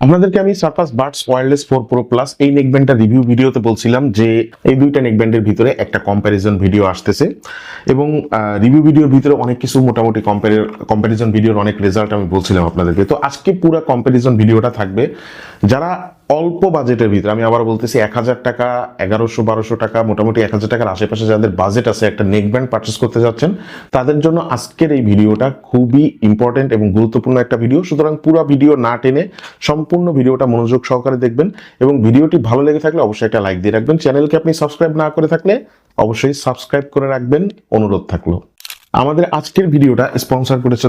আপনাদেরকে আমি surpass Buds wireless 4 pro plus এই নেকব্যান্ডটা রিভিউ ভিডিওতে বলছিলাম যে এই দুইটা নেকব্যান্ডের ভিতরে একটা কম্প্যারিজন ভিডিও আসতেছে এবং রিভিউ ভিডিওর ভিতরে অনেক কিছু মোটামুটি কম্প্যারিজন ভিডিওর অনেক রেজাল্ট আমি বলছিলাম আপনাদেরকে। তো আজকে পুরো কম্প্যারিজন ভিডিওটা থাকবে যারা অল্প বাজেটের ভিতরে, আমি আবার বলতেছি 1000 টাকা 1100-1200 টাকা মোটামুটি 1000 টাকার আশেপাশে যাদের বাজেট আছে একটা নেকব্যান্ড পারচেস করতে যাচ্ছেন তাদের জন্য আজকের এই ভিডিওটা খুবই ইম্পর্টেন্ট এবং গুরুত্বপূর্ণ একটা ভিডিও। সুতরাং পুরো ভিডিও না টেনে সম্পূর্ণ ভিডিওটা মনোযোগ সহকারে দেখবেন এবং ভিডিওটি ভালো লেগে থাকলে অবশ্যই একটা লাইক দিয়ে রাখবেন। চ্যানেলকে আপনি সাবস্ক্রাইব না করে থাকলে অবশ্যই সাবস্ক্রাইব করে রাখবেন, অনুরোধ থাকলো। আমাদের আজকের ভিডিওটা স্পন্সর করেছে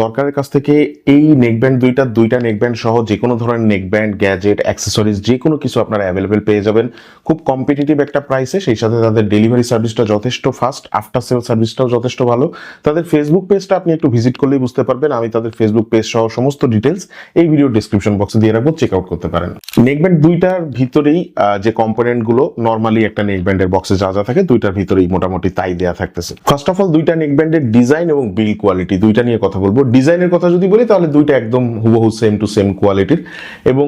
দরকারের কাছ থেকে এই নেকব্যান্ড দুইটা নেকব্যান্ড সহ যে কোনো ধরনের নেকব্যান্ড, গ্যাজেট, অ্যাক্সেসরিজ যে কোনো কিছু আপনারা অ্যাভেলেবেল পেয়ে যাবেন খুব কম্পিটিটিভ একটা প্রাইসে। সেই সাথে তাদের ডেলিভারি সার্ভিসটা যথেষ্ট ফাস্ট, আফটার সেল সার্ভিসটাও যথেষ্ট ভালো। তাদের ফেসবুক পেজটা আপনি একটু ভিজিট করলেই বুঝতে পারবেন। আমি তাদের ফেসবুক পেজ সহ সমস্ত ডিটেলস এই ভিডিও ডেসক্রিপশন বক্সে দিয়ে রাখবো, চেক আউট করতে পারেন। নেকব্যান্ড দুইটার ভিতরেই যে কম্পোনেন্টগুলো নর্মালি একটা নেকব্যান্ডের বক্সে যা থাকে দুইটার ভিতরেই মোটামুটি তাই দেয়া থাকতেছে। ফার্স্ট অফ অল দুইটা নেকব্যান্ডের ডিজাইন এবং বিল্ড কোয়ালিটি দুইটা নিয়ে কথা বলবো। ডিজাইনের কথা যদি বলি তাহলে দুইটা একদম হুবহু সেম টু সেম কোয়ালিটির, এবং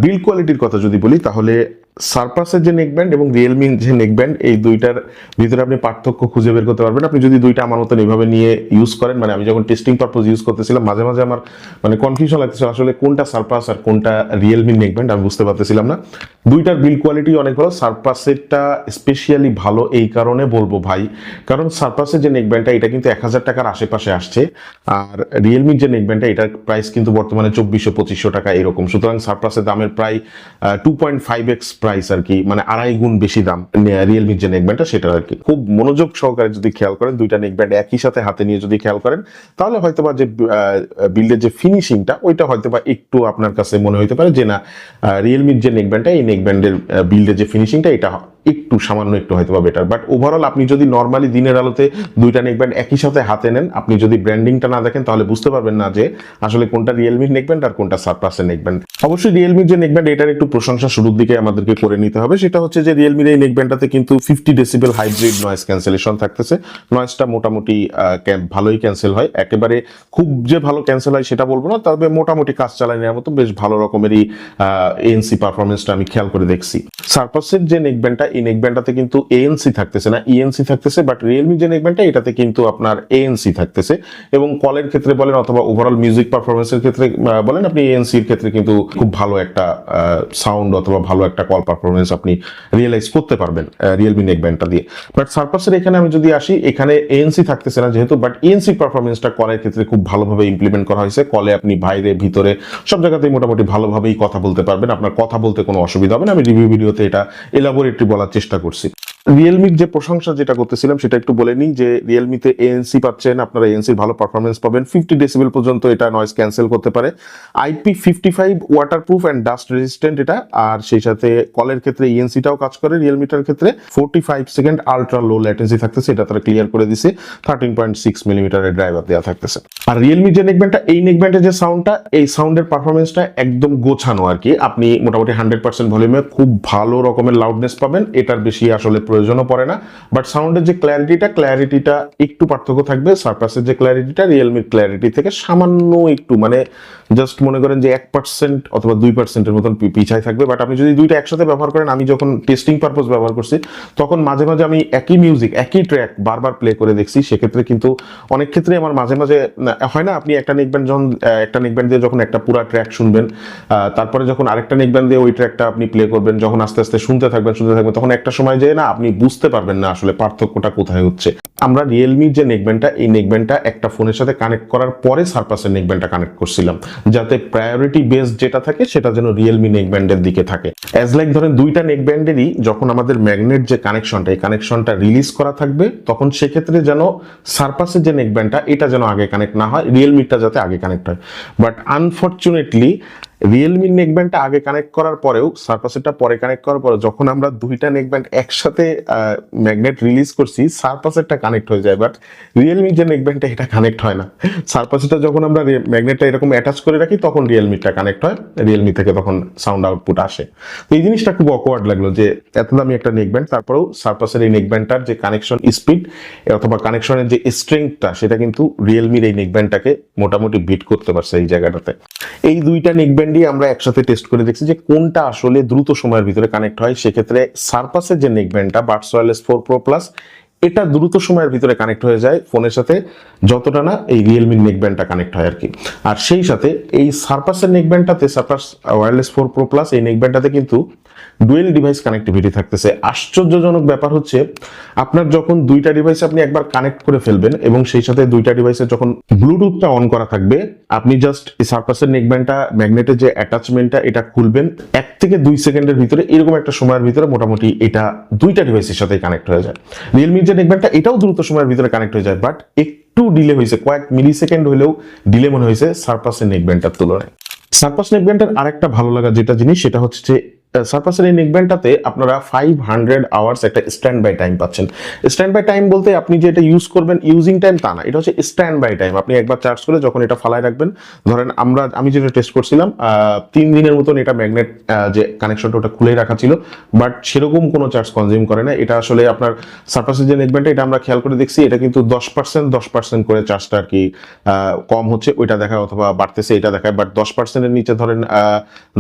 বিল্ড কোয়ালিটির কথা যদি বলি তাহলে সারপাসের যে নেকব্যান্ড এবং রিয়েলমির যে নেকব্যান্ড এই দুইটার ভিতরে আপনি পার্থক্য খুঁজে বের করতে পারবেন। আপনি যদি দুইটা আমার মতন এইভাবে নিয়ে ইউজ করেন, মানে আমি যখন টেস্টিং পারপোজ ইউজ করতেছিলাম মাঝে মাঝে আমার মানে কনফিউশন লাগতেছিল আসলে কোনটা সারপাস আর কোনটা রিয়েলমির নেকব্যান্ড, আমি বুঝতে পারতেছিলাম না। দুইটার বিল্ড কোয়ালিটি অনেক ভালো। সারপাসেরটা স্পেশালি ভালো এই কারণে বলবো ভাই, কারণ সারপাসের যে নেকব্যান্ডটা এটা কিন্তু 1000 টাকার আশেপাশে আসছে, আর রিয়েলমির যে নেকব্যান্ডটা এটার প্রাইস কিন্তু বর্তমানে 2400-2500 টাকা এরকম। সুতরাং সারপাসের দামের প্রায় 2.5x প্রাইস আর কি, মানে 2.5 গুণ বেশি দাম রিয়েলমির যে নেকব্যান্ডটা সেটা আর কি। খুব মনোযোগ সহকারে যদি খেয়াল করেন দুইটা নেকব্যান্ড একই সাথে হাতে নিয়ে যদি খেয়াল করেন তাহলে হয়তোবা যে বিল্ডের যে ফিনিশিংটা ওইটা হয়তোবা একটু আপনার কাছে মনে হইতে পারে যে না রিয়েলমির যে নেকব্যান্ডটা এই নেকব্যান্ডের বিল্ডের যে ফিনিশিংটা এটা একটু সামান্য একটু হয়তোবা বেটার। বাট ওভারঅল আপনি যদি নর্মালি দিনের আলোতে দুইটা নেকব্যান্ড একই সাথে হাতে নেন, আপনি যদি ব্র্যান্ডিংটা না দেখেন তাহলে বুঝতে পারবেন না যে আসলে কোনটা রিয়েলমির নেকব্যান্ড আর কোনটা সারপাসের নেকব্যান্ড। অবশ্যই রিয়েলমির যে নেকব্যান্ড এটার একটু প্রশংসা শুরুর দিকে আমাদেরকে করে নিতে হবে। সেটা হচ্ছে যে রিয়েলমির এই নেকব্যান্ডটাতে কিন্তু 50 ডেসিবেল হাইব্রিড নয়েজ ক্যান্সেলেশন থাকতেছে। নয়েজটা মোটামুটি ভালোই ক্যান্সেল হয়, একেবারে খুব যে ভালো ক্যান্সেল হয় সেটা বলবো না, তবে মোটামুটি কাজ চালায় নেওয়ার মতো বেশ ভালো রকমেরই এএনসি পারফরমেন্সটা আমি খেয়াল করে দেখছি। সারপাসের যে নেকব্যান্ডটা এই নেকব্যান্ডটাতে কিন্তু এএনসি থাকতেছে না, ইএনসি থাকতেছে, বাট রিয়েলমি যে নেকব্যান্ডটা এটাতে কিন্তু আপনার এএনসি থাকতেছে। এবং কলের ক্ষেত্রে বলেন অথবা ওভারঅল মিউজিক পারফরমেন্সের ক্ষেত্রে বলেন আপনি এএনসির ক্ষেত্রে কিন্তু খুব ভালো একটা সাউন্ড অথবা ভালো একটা কল পারফরমেন্স আপনি রিয়েলাইজ করতে পারবেন রিয়েলমি নেকব্যান্ডটা দিয়ে। বাট সারপাসের এখানে আমি যদি আসি এখানে এএনসি থাকতেছে না যেহেতু, বাট ইএনসি পারফরমেন্সটা কলের ক্ষেত্রে খুব ভালোভাবে ইমপ্লিমেন্ট করা হয়েছে। কলে আপনি বাইরে ভিতরে সব জায়গাতেই মোটামুটি ভালোভাবেই কথা বলতে পারবেন, আপনার কথা বলতে কোনো অসুবিধা হবে না। আমি রিভিউ ভিডিওতে এটা এলাবোরেটলি বলার চেষ্টা করছি। রিয়েলমির যে প্রশংসা যেটা করতেছিলাম সেটা একটু বলে নিই যে রিয়েলমিতে এএনসি পাচ্ছেন, আপনারা এএনসির ভালো পারফরমেন্স পাবেন। 50 ডেসিবেল পর্যন্ত এটা নয়েজ ক্যান্সেল করতে পারে। IP55 waterproof and dust resistant এটা, আর সেই সাথে কলের ক্ষেত্রে ইএনসিটাও কাজ করে। রিয়েলমিটার ক্ষেত্রে 45 সেকেন্ড আলট্রা লো ল্যাটেন্সি থাকতেছে, এটা তারা ক্লিয়ার করে দিছে। 13.6 মিলিমিটারের ড্রাইভার দেওয়া থাকতেছে। আর রিয়েলমি যে নেকব্যান্ডটা এই নেকব্যান্ডের যে সাউন্ডটা এই সাউন্ডের পারফরমেন্সটা একদম গোছানো আর কি। আপনি মোটামুটি 100% ভলিউমে খুব ভালো রকমের লাউডনেস পাবেন, এটার বেশি আসলে প্রয়োজনও পড়ে না। বাট সাউন্ডের যে ক্ল্যারিটিটা একটু পার্থক্য থাকবে। সারপাসের যে ক্ল্যারিটিটা রিয়েলমির ক্ল্যারিটি থেকে সামান্য একটু, মানে জাস্ট মনে করেন যে 1% অথবা 2%-এর মতন পিছায় থাকবে। বাট আপনি যদি দুইটা একসাথে ব্যবহার করেন, আমি যখন টেস্টিং পারপোজ ব্যবহার করছি তখন মাঝে মাঝে আমি একই মিউজিক একই ট্র্যাক বারবার প্লে করে দেখছি। সেক্ষেত্রে কিন্তু অনেক ক্ষেত্রে আমার মাঝে মাঝে হয় না, আপনি একটা নেকব্যান্ড দিয়ে যখন একটা পুরা ট্র্যাক শুনবেন, তারপরে যখন আরেকটা নেকব্যান্ড দিয়ে ওই ট্র্যাকটা আপনি প্লে করবেন, যখন আস্তে আস্তে শুনতে থাকবেন তখন একটা সময় যেয়ে না আপনি বুঝতে পারবেন না আসলে পার্থক্যটা কোথায় হচ্ছে। আমরা রিয়েলমির যে নেকব্যান্ডটা এই নেকব্যান্ডটা একটা ফোনের সাথে কানেক্ট করার পরে সারপাসের নেকব্যান্ডটা কানেক্ট করছিলাম, যাতে প্রায়োরিটি বেস যেটা থাকে সেটা যেন রিয়েলমি নেকব্যান্ডের দিকে থাকে। অ্যাজ লাইক ধরেন দুইটা নেকব্যান্ডেরই যখন আমাদের ম্যাগনেট যে কানেকশনটা এই কানেকশনটা রিলিজ করা থাকবে, তখন সেক্ষেত্রে যেন সারপাসের যে নেকব্যান্ডটা এটা যেন আগে কানেক্ট না হয়, রিয়েলমিটা যাতে আগে কানেক্ট হয়। বাট আনফরচুনেটলি রিয়েলমির নেকব্যান্ডটা আগে কানেক্ট করার পরেও সারপাসেরটা পরে কানেক্ট করার পরে যখন আমরা দুইটা নেকব্যান্ড একসাথে ম্যাগনেট রিলিজ করছি সারপাসেরটা কানেক্ট হয়ে যায়, বাট রিয়েলমির যে নেকব্যান্ডটা এটা কানেক্ট হয় না। সারপাসেরটা যখন আমরা ম্যাগনেটটা এরকম অ্যাটাচ করে রাখি তখন রিয়েলমিটা কানেক্ট হয়, রিয়েলমি থেকে তখন সাউন্ড আউটপুট আসে। তো এই জিনিসটা খুব অকওয়ার্ড লাগলো যে এত দামি একটা নেকব্যান্ড তারপরেও সারপাসের এই নেকব্যান্ডটার যে কানেকশন স্পিড অথবা কানেকশনের যে স্ট্রেংথটা সেটা কিন্তু রিয়েলমির এই নেকব্যান্ডটাকে মোটামুটি বিট করতে পারছে এই জায়গাটাতে। এই দুইটা নেকব্যান্ড নেকব্যান্ডই আমরা একসাথে টেস্ট করে দেখছি যে কোনটা আসলে দ্রুত সময়ের ভিতরে কানেক্ট হয়। সেক্ষেত্রে সারপাসের যে নেকব্যান্ডটা বাডস ওয়্যারলেস 4 Pro Plus এটা দ্রুত সময়ের ভিতরে কানেক্ট হয়ে যায় ফোনের সাথে, যতটা না এই রিয়েলমির নেকব্যান্ডটা কানেক্ট হয় আর কি। আর সেই সাথে এই সারপাসের নেকব্যান্ডটাতে, সারপাস ওয়্যারলেস 4 Pro Plus এই নেকব্যান্ডটাতে কিন্তু ডুয়েল ডিভাইস কানেক্টিভিটি থাকতেছে। আশ্চর্যজনক ব্যাপার হচ্ছে, আপনার যখন দুইটা ডিভাইস আপনি একবার কানেক্ট করে ফেলবেন এবং সেই সাথে দুইটা ডিভাইসের যখন ব্লুটুথটা অন করা থাকবে, আপনি জাস্ট এই সারপাসের নেকব্যান্ডটা, ম্যাগনেটের যে অ্যাটাচমেন্টটা এটা খুলবেন, 1 থেকে 2 সেকেন্ডের ভিতরে, এরকম একটা সময়ের ভিতরে মোটামুটি এটা দুইটা ডিভাইসের সাথে কানেক্ট হয়ে যায়। রিয়েলমির যে নেকব্যান্ডটা এটাও দ্রুত সময়ের ভিতরে কানেক্ট হয়ে যায়, বাট একটু ডিলে হয়েছে, কয়েক মিলি সেকেন্ড হলেও ডিলে মনে হয়েছে সারপাসের নেকব্যান্ডটার তুলনায়। সারপাস নেকব্যান্ডের আরেকটা ভালো লাগা যেটা জিনিস, সেটা হচ্ছে যে সারপাসের এই নেকব্যান্ডটাতে আপনারা 500 আওয়ার্স একটা স্ট্যান্ড বাই টাইম পাচ্ছেন। স্ট্যান্ড বাই টাইম বলতে আপনি যে এটা ইউজ করবেন ইউজিং টাইম তা না, এটা হচ্ছে স্ট্যান্ড বাই টাইম। আপনি একবার চার্জ করে যখন এটা ফালায় রাখবেন, ধরেন আমি যেটা টেস্ট করছিলাম 3 দিনের মতন এটা ম্যাগনেট যে কানেকশনটা ওটা খুলেই রাখা ছিল, বাট সেরকম কোনো চার্জ কনজিউম করে না। এটা আসলে আপনার সারপাসের যে নেকব্যান্ডটা এটা আমরা খেয়াল করে দেখছি, এটা কিন্তু 10% করে চার্জটা আর কি কম হচ্ছে ওইটা দেখায়, অথবা বাড়তেছে এটা দেখায়, বাট 10%-এর নিচে ধরেন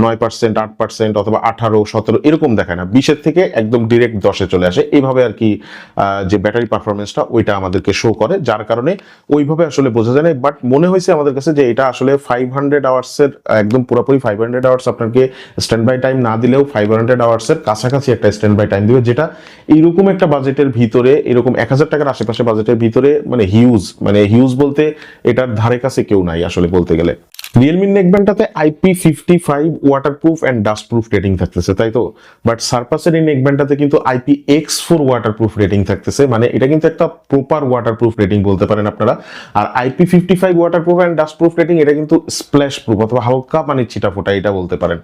9%, 8% অথবা 18, 17 এরকম দেখায় না, 20-এর থেকে একদম ডিরেক্ট 10-এ চলে আসে। এইভাবে আর কি যে ব্যাটারি পারফরমেন্সটা ওইটা আমাদেরকে শো করে, যার কারণে ওইভাবে আসলে বোঝা যায় না। বাট মনে হয়েছে আমাদের কাছে যে এটা আসলে 500 আওয়ার্সের একদম পুরোপুরি 500 আওয়ার্স আপনাকে স্ট্যান্ড বাই টাইম না দিলেও 500 আওয়ার্সের কাছাকাছি একটা স্ট্যান্ড বাই টাইম দিবে, যেটা এইরকম একটা বাজেটের ভিতরে, এরকম 1000 টাকার আশেপাশে বাজেটের ভিতরে মানে হিউজ বলতে এটার ধারে কাছে কেউ নাই আসলে বলতে গেলে। রিয়েলমির নেকব্যান্ডটাতে IP55 waterproof and dustproof rating থাকতেছে, তাই তো? বাট সারপাসের এই নেকব্যান্ডটাতে কিন্তু IPX4 ওয়াটারপ্রুফ রেটিং থাকতেছে, মানে এটা কিন্তু একটা প্রপার ওয়াটারপ্রুফ রেটিং বলতে পারেন আপনারা। আর IP55 waterproof and dustproof rating এটা কিন্তু স্প্ল্যাশ প্রুফ অথবা হালকা পানির ছিটাফোঁটা এটা বলতে পারেন।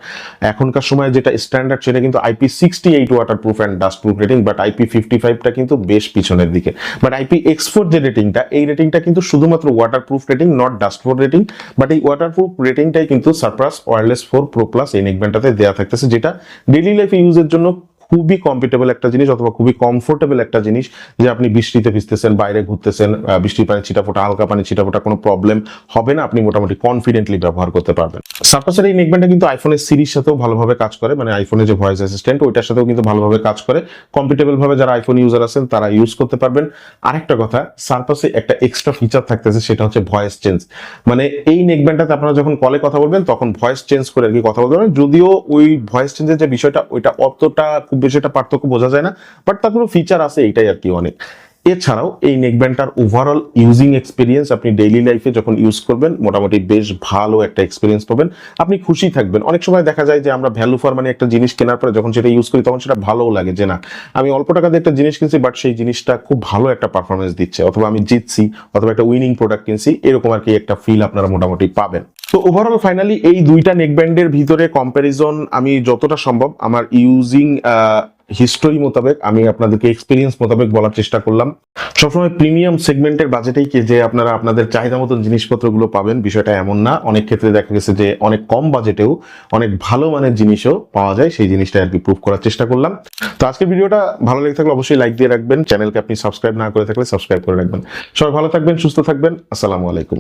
এখনকার সময় যেটা স্ট্যান্ডার্ড সেটা কিন্তু IP68 waterproof and dustproof rating, but IP55টা কিন্তু বেশ পিছনের দিকে। বাট IPX4 যে রেটিংটা, এই রেটিংটা কিন্তু শুধুমাত্র waterproof rating, not dustproof rating. But এই ওয়াটারপ্রুফ রেটিংটাই কিন্তু সারপাস ওয়্যারলেস 4 Pro Plus এই নেকব্যান্ডটাতে দেয়া থাকতেছে, যেটা ডেইলি লাইফে ইউজের জন্য খুবই কমফোর্টেবল একটা জিনিস, অথবা খুবই কমফোর্টেবল একটা জিনিস, যে আপনি বৃষ্টিতে ভিজতেছেন, বাইরে ঘুরতেছেন, বৃষ্টির পানি ছিটাফোঁটা, হালকা পানি ছিটাফোঁটা কোনো প্রবলেম হবে না, আপনি মোটামুটি কনফিডেন্টলি ব্যবহার করতে পারবেন। সারপাসের এই নেকব্যান্ডটা কিন্তু আইফোনের সিরিজ সাথেও ভালোভাবে কাজ করে, মানে আইফোনের যে ভয়েস অ্যাসিস্ট্যান্ট ওইটার সাথেও কিন্তু ভালোভাবে কাজ করে। কম্পিটেবল ভাবে যারা আইফোন ইউজার আছেন তারা ইউজ করতে পারবেন। আরেকটা কথা, সারপাসে একটা এক্সট্রা ফিচার থাকতেছে, সেটা হচ্ছে ভয়েস চেঞ্জ। মানে এই নেকব্যান্ডটাতে আপনারা যখন কলে কথা বলবেন তখন ভয়েস চেঞ্জ করে আর কি কথা বলতে পারবেন, যদিও ওই ভয়েস চেঞ্জের যে বিষয়টা ওইটা অতটা খুব বেশি একটা পার্থক্য বোঝা যায় না, বাট তার কোনো ফিচার আছে, এইটাই আর কি অনেক। এছাড়াও এই নেকব্যান্ডটার ওভারঅল ইউজিং এক্সপিরিয়েন্স, আপনি ডেইলি লাইফে যখন ইউজ করবেন মোটামুটি বেশ ভালো একটা এক্সপিরিয়েন্স পাবেন, আপনি খুশি থাকবেন। অনেক সময় দেখা যায় যে আমরা ভ্যালু ফর মানি একটা জিনিস কেনার পরে যখন সেটা ইউজ করি তখন সেটা ভালোও লাগে, যে না আমি অল্প টাকা দিয়ে একটা জিনিস কিনছি বাট সেই জিনিসটা খুব ভালো একটা পারফরমেন্স দিচ্ছে, অথবা আমি জিতছি, অথবা একটা উইনিং প্রোডাক্ট কিনছি, এরকম আর কি একটা ফিল আপনারা মোটামুটি পাবেন। তো ওভারঅল ফাইনালি এই দুইটা নেকব্যান্ডের ভিতরে কম্প্যারিজন আমি যতটা সম্ভব আমার ইউজিং হিস্টোরি মোতাবেক, আমি আপনাদেরকে এক্সপিরিয়েন্স মোতাবেক বলার চেষ্টা করলাম। সবসময় প্রিমিয়াম সেগমেন্টের বাজেটেই কি যে আপনারা আপনাদের চাহিদা মতন জিনিসপত্রগুলো পাবেন বিষয়টা এমন না, অনেক ক্ষেত্রে দেখা গেছে যে অনেক কম বাজেটেও অনেক ভালো মানের জিনিসও পাওয়া যায়, সেই জিনিসটা আর কি প্রুভ করার চেষ্টা করলাম। তো আজকের ভিডিওটা ভালো লেগে থাকলে অবশ্যই লাইক দিয়ে রাখবেন, চ্যানেলকে আপনি সাবস্ক্রাইব না করে থাকলে সাবস্ক্রাইব করে রাখবেন। সবাই ভালো থাকবেন, সুস্থ থাকবেন, আসসালামু আলাইকুম।